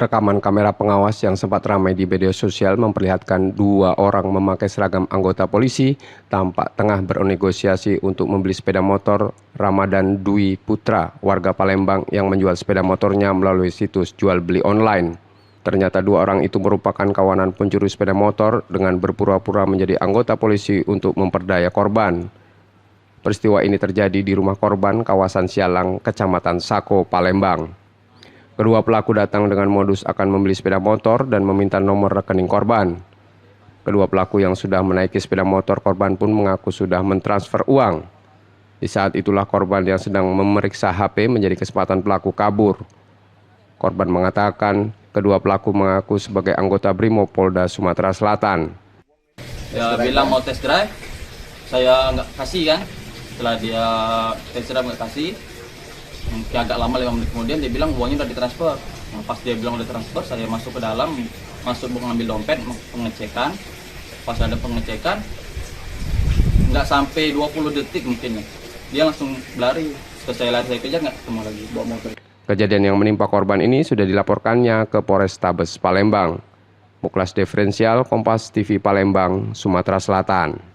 Rekaman kamera pengawas yang sempat ramai di media sosial memperlihatkan dua orang memakai seragam anggota polisi tampak tengah bernegosiasi untuk membeli sepeda motor Ramadan Dwi Putra, warga Palembang yang menjual sepeda motornya melalui situs jual beli online. Ternyata dua orang itu merupakan kawanan pencuri sepeda motor dengan berpura-pura menjadi anggota polisi untuk memperdaya korban. Peristiwa ini terjadi di rumah korban kawasan Sialang, Kecamatan Sako, Palembang. Kedua pelaku datang dengan modus akan membeli sepeda motor dan meminta nomor rekening korban. Kedua pelaku yang sudah menaiki sepeda motor korban pun mengaku sudah mentransfer uang. Di saat itulah korban yang sedang memeriksa HP menjadi kesempatan pelaku kabur. Korban mengatakan kedua pelaku mengaku sebagai anggota Brimob Polda Sumatera Selatan. Ya bilang mau test drive, saya nggak kasih kan. Setelah dia test drive nggak kasih, agak lama 5 menit kemudian dia bilang uangnya udah ditransfer. Nah, pas dia bilang udah transfer, saya masuk ke dalam, masuk mengambil dompet, pengecekan. Pas ada pengecekan, nggak sampai 20 detik mungkin ya, dia langsung lari. Setelah saya lari, saya kejar nggak ketemu lagi bawa motor. Kejadian yang menimpa korban ini sudah dilaporkannya ke Polrestabes Palembang. Muklas Diferensial, Kompas TV Palembang, Sumatera Selatan.